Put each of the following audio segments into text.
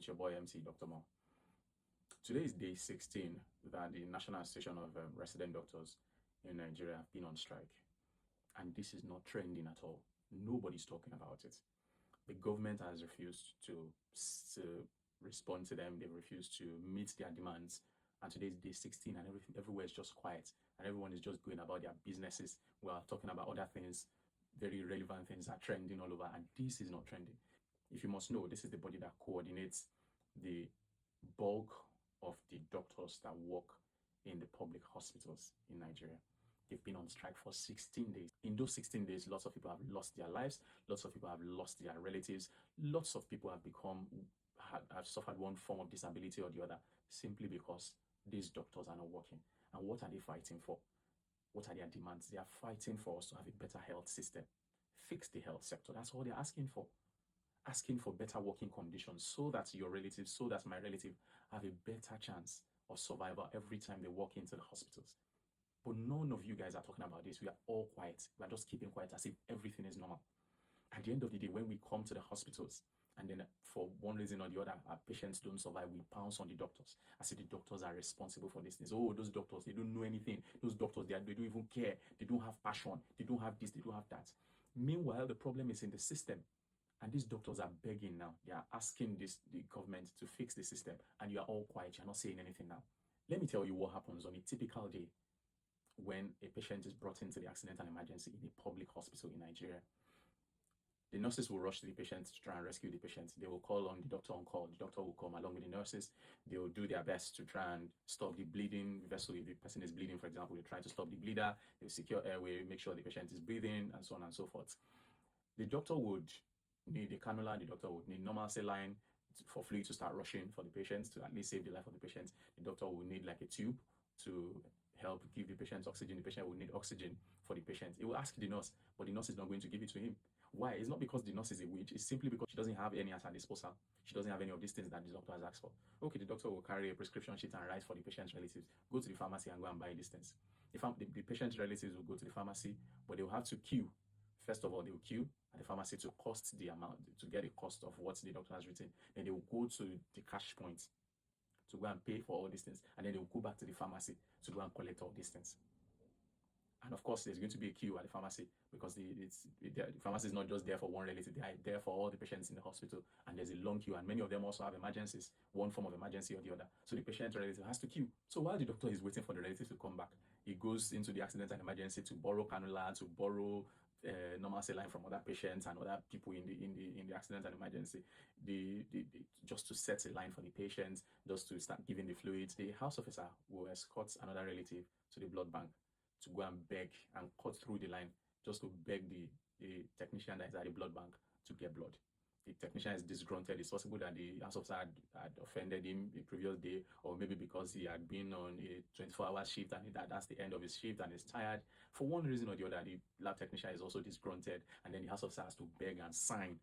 with your boy MC Dr. Mo. Today is day 16 that the National Association of Resident Doctors in Nigeria have been on strike. And this is not trending at all. Nobody's talking about it. The government has refused to respond to them. They've refused to meet their demands. And today is day 16 and everywhere is just quiet. And everyone is just going about their businesses. We are talking about other things, very relevant things are trending all over. And this is not trending. If you must know, this is the body that coordinates the bulk of the doctors that work in the public hospitals in Nigeria. They've been on strike for 16 days. In those 16 days, lots of people have lost their lives. Lots of people have lost their relatives. Lots of people have suffered one form of disability or the other simply because these doctors are not working. And what are they fighting for? What are their demands? They are fighting for us to have a better health system. Fix the health sector. That's all they're asking for. Asking for better working conditions so that your relatives, so that my relative have a better chance of survival every time they walk into the hospitals. But none of you guys are talking about this. We are all quiet. We are just keeping quiet as if everything is normal. At the end of the day, when we come to the hospitals and then for one reason or the other, our patients don't survive, we pounce on the doctors. I say the doctors are responsible for these things. Oh, those doctors, they don't know anything. Those doctors, they don't even care. They don't have passion. They don't have this, they don't have that. Meanwhile, the problem is in the system. And these doctors are begging now. They are asking the government to fix the system. And you are all quiet. You're not saying anything now. Let me tell you what happens on a typical day when a patient is brought into the accident and emergency in a public hospital in Nigeria. The nurses will rush to the patient to try and rescue the patient. They will call on the doctor on call. The doctor will come along with the nurses. They will do their best to try and stop the bleeding vessel. If the person is bleeding, for example, they try to stop the bleeder. They will secure airway, make sure the patient is breathing, and so on and so forth. The doctor would need a cannula, the doctor would need normal saline for fluid to start rushing for the patients to at least save the life of the patient. The doctor will need like a tube to help give the patient oxygen. The patient will need oxygen for the patient. He will ask the nurse, but the nurse is not going to give it to him. Why? It's not because the nurse is a witch. It's simply because she doesn't have any at her disposal. She doesn't have any of these things that the doctor has asked for. Okay, the doctor will carry a prescription sheet and write for the patient's relatives. Go to the pharmacy and go and buy these things. The patient's relatives will go to the pharmacy, but they will have to queue. First of all, they will queue at the pharmacy to cost the amount, to get a cost of what the doctor has written. Then they will go to the cash point to go and pay for all these things. And then they will go back to the pharmacy to go and collect all these things. And of course, there's going to be a queue at the pharmacy because the pharmacy is not just there for one relative. They are there for all the patients in the hospital. And there's a long queue. And many of them also have emergencies, one form of emergency or the other. So the patient relative has to queue. So while the doctor is waiting for the relative to come back, he goes into the accident and emergency to borrow cannula, to borrow normal saline from other patients and other people in the accident and emergency, just to set a line for the patients, just to start giving the fluids. The house officer will escort another relative to the blood bank to go and beg and cut through the line just to beg the technician that is at the blood bank to get blood. The technician is disgruntled. It's possible that the house officer had offended him the previous day, or maybe because he had been on a 24-hour shift and that's the end of his shift and is tired. For one reason or the other, the lab technician is also disgruntled, and then the house officer has to beg and sign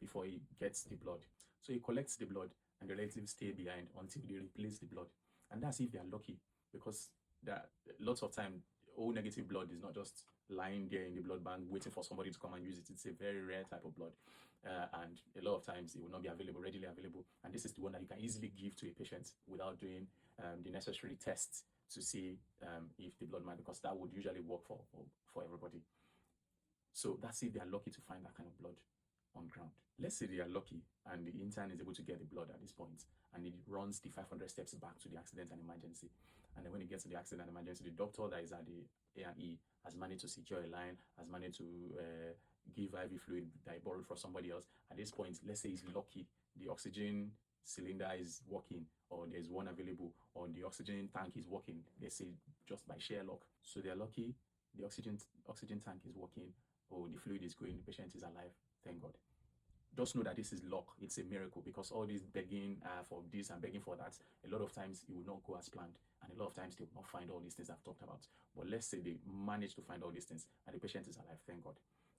before he gets the blood. So he collects the blood, and the relatives stay behind until they replace the blood. And that's if they are lucky, because there are lots of time O negative blood is not just lying there in the blood bank waiting for somebody to come and use it. It's a very rare type of blood, and a lot of times it will not be readily available. And this is the one that you can easily give to a patient without doing the necessary tests to see if the blood might, because that would usually work for everybody. So that's if they are lucky to find that kind of blood on ground. Let's say they are lucky and the intern is able to get the blood at this point, and it runs the 500 steps back to the accident and emergency. And then when it gets to the accident and emergency, the doctor that is at the A&E has managed to secure a line, has managed to give IV fluid that he borrowed from somebody else. At this point, let's say he's lucky, the oxygen cylinder is working, or there's one available, or the oxygen tank is working, let's say just by sheer luck. So they're lucky, the oxygen tank is working, or the fluid is going, the patient is alive, thank God. Just know that this is luck. It's a miracle, because all this begging for this and begging for that, a lot of times it will not go as planned, and a lot of times they will not find all these things I've talked about. But let's say they manage to find all these things and the patient is alive, thank God.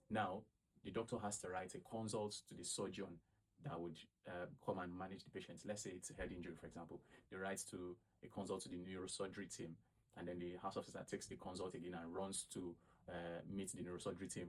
Now, the doctor has to write a consult to the surgeon that would come and manage the patient. Let's say it's a head injury, for example. They write to a consult to the neurosurgery team, and then the house officer takes the consult again and runs to meet the neurosurgery team.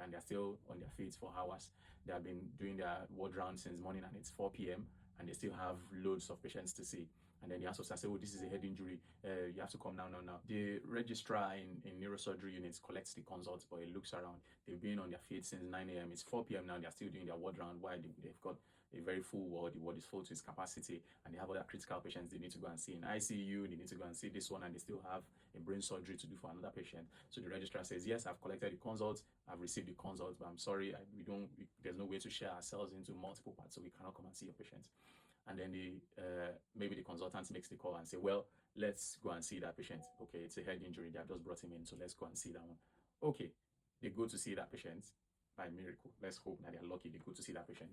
And they're still on their feet for hours. They have been doing their ward round since morning, and it's 4 p.m. and and they still have loads of patients to see. And then the associate say, oh, this is a head injury. You have to come now. The registrar in neurosurgery units collects the consults, but it looks around. They've been on their feet since 9 a.m. It's 4 p.m. now. They're still doing their ward round. Why? They've got a very full ward. The ward is full to its capacity, and they have other critical patients they need to go and see in ICU. They need to go and see this one, and they still have a brain surgery to do for another patient. So the registrar says, yes, I've collected the consults. I've received the consults, but I'm sorry, there's no way to share ourselves into multiple parts, so we cannot come and see your patient. And then maybe the consultant makes the call and say, well, let's go and see that patient. Okay, it's a head injury. They have just brought him in, so let's go and see that one. Okay, they go to see that patient by miracle. Let's hope that they're lucky. They go to see that patient.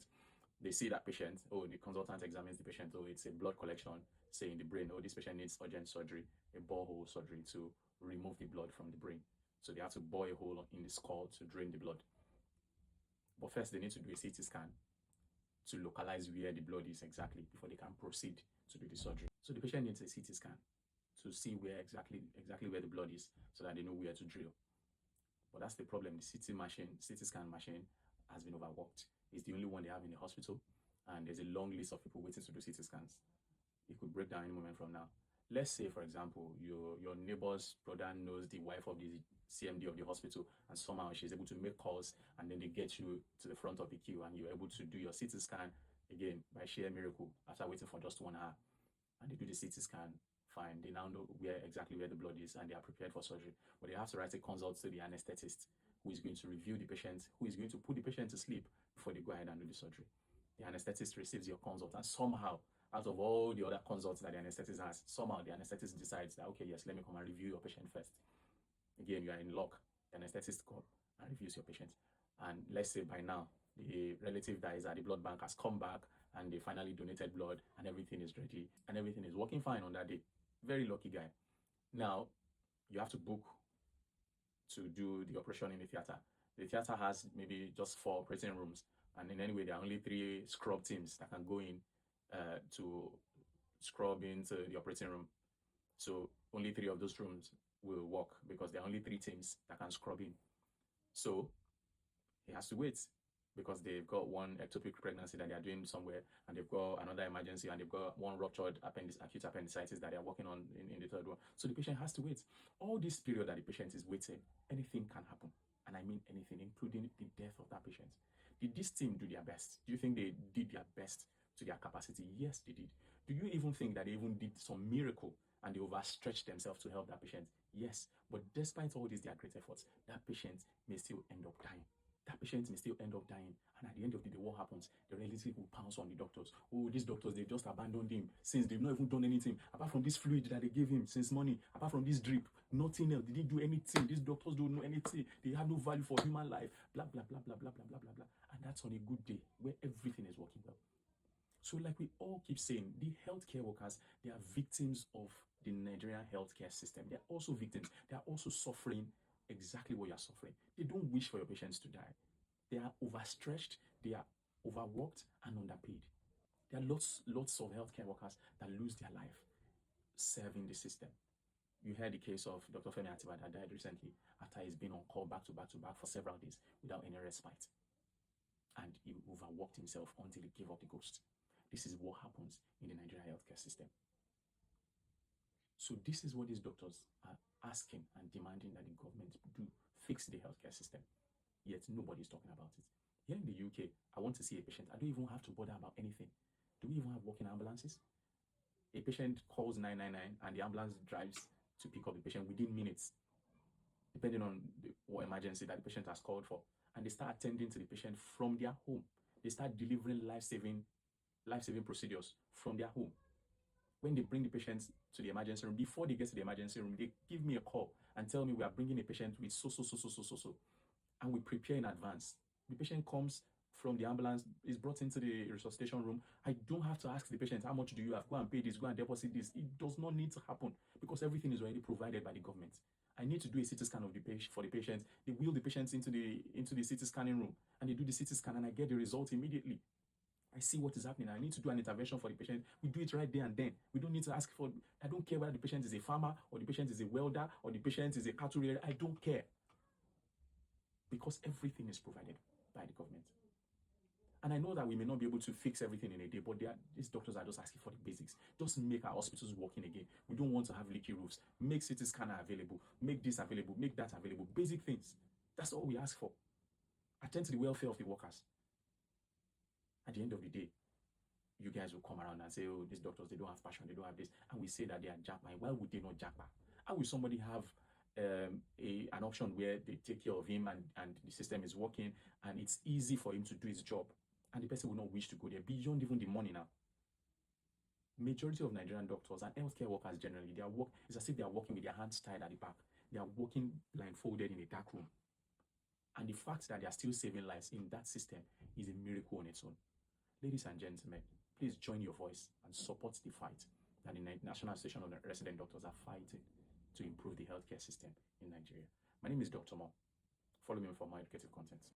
They see that patient. Oh, the consultant examines the patient. Oh, it's a blood collection, say in the brain. Oh, this patient needs urgent surgery, a borehole surgery to remove the blood from the brain. So they have to bore a hole in the skull to drain the blood. But first, they need to do a CT scan to localize where the blood is exactly before they can proceed to do the surgery. So the patient needs a CT scan to see where exactly where the blood is, so that they know where to drill. But that's the problem. The CT scan machine has been overworked. It's the only one they have in the hospital, and there's a long list of people waiting to do CT scans. It could break down any moment from now. Let's say, for example, your neighbor's brother knows the wife of the CMD of the hospital, and somehow she's able to make calls, and then they get you to the front of the queue, and you're able to do your CT scan again by sheer miracle after waiting for just 1 hour. And they do the CT scan, fine. They now know exactly where the blood is, and they are prepared for surgery. But they have to write a consult to the anesthetist, who is going to review the patient, who is going to put the patient to sleep before they go ahead and do the surgery. The anesthetist receives your consult, and somehow, out of all the other consults that the anesthetist has, somehow the anesthetist decides that, okay, yes, let me come and review your patient first. Again, you are in luck. The anesthetist comes and reviews your patient. And let's say by now, the relative that is at the blood bank has come back, and they finally donated blood, and everything is ready, and everything is working fine on that day. Very lucky guy. Now, you have to book to do the operation in the theater. The theater has maybe just 4 operating rooms, and in any way, there are only 3 scrub teams that can go in to scrub into the operating room. So only 3 of those rooms will work, because there are only 3 teams that can scrub in. So he has to wait, because they've got one ectopic pregnancy that they are doing somewhere, and they've got another emergency, and they've got one ruptured acute appendicitis that they are working on in the 3rd one. So the patient has to wait. All this period that the patient is waiting, anything can happen. And I mean anything, including the death of that patient. Did this team do their best? Do you think they did their best to their capacity? Yes, they did. Do you even think that they even did some miracle and they overstretched themselves to help that patient? Yes. But despite all these, their great efforts, that patient may still end up dying. That patient may still end up dying. And at the end of the day, what happens? The relative will pounce on the doctors. Oh, these doctors, they've just abandoned him since they've not even done anything. Apart from this fluid that they gave him since morning, apart from this drip, nothing else. They didn't do anything. These doctors don't know anything. They have no value for human life. Blah, blah, blah, blah, blah, blah, blah, blah, blah. And that's on a good day where everything is working well. So like we all keep saying, the healthcare workers, they are victims of the Nigerian healthcare system. They're also victims. They're also suffering exactly what you're suffering. They don't wish for your patients to die. They are overstretched, they are overworked and underpaid. There are lots of healthcare workers that lose their life serving the system. You heard the case of Dr. Femi Atiba that died recently after he's been on call back to back for several days without any respite. And he overworked himself until he gave up the ghost. This is what happens in the Nigerian healthcare system. So this is what these doctors are asking and demanding that the government do, fix the healthcare system. Yet nobody is talking about it. Here in the UK, I want to see a patient. I don't even have to bother about anything. Do we even have working ambulances? A patient calls 999 and the ambulance drives to pick up the patient within minutes, depending on what emergency that the patient has called for. And they start attending to the patient from their home. They start delivering life-saving procedures from their home. When they bring the patients to the emergency room, before they get to the emergency room, they give me a call and tell me we are bringing a patient with so. And we prepare in advance. The patient comes from the ambulance, is brought into the resuscitation room. I don't have to ask the patient, how much do you have? Go and pay this, go and deposit this. It does not need to happen because everything is already provided by the government. I need to do a CT scan of the patient for the patient. They wheel the patients into the CT scanning room, and they do the CT scan, and I get the result immediately. I see what is happening. I need to do an intervention for the patient. We do it right there and then. We don't need to ask for, I don't care whether the patient is a farmer or the patient is a welder or the patient is a cattle rearer. I don't care. Because everything is provided by the government. And I know that we may not be able to fix everything in a day, but these doctors are just asking for the basics. Just make our hospitals working again. We don't want to have leaky roofs. Make CT scanner available. Make this available. Make that available. Basic things. That's all we ask for. Attend to the welfare of the workers. At the end of the day, you guys will come around and say, oh, these doctors, they don't have passion, they don't have this. And we say that they are jackpot. Why would they not jackpot? How will somebody have an option where they take care of him and the system is working and it's easy for him to do his job, and the person will not wish to go there beyond even the money now? Majority of Nigerian doctors and healthcare workers generally, it's as if they are working with their hands tied at the back. They are working blindfolded in a dark room. And the fact that they are still saving lives in that system is a miracle on its own. Ladies and gentlemen, please join your voice and support the fight that the National Association of Resident Doctors are fighting to improve the healthcare system in Nigeria. My name is Dr. Mo. Follow me for more educative content.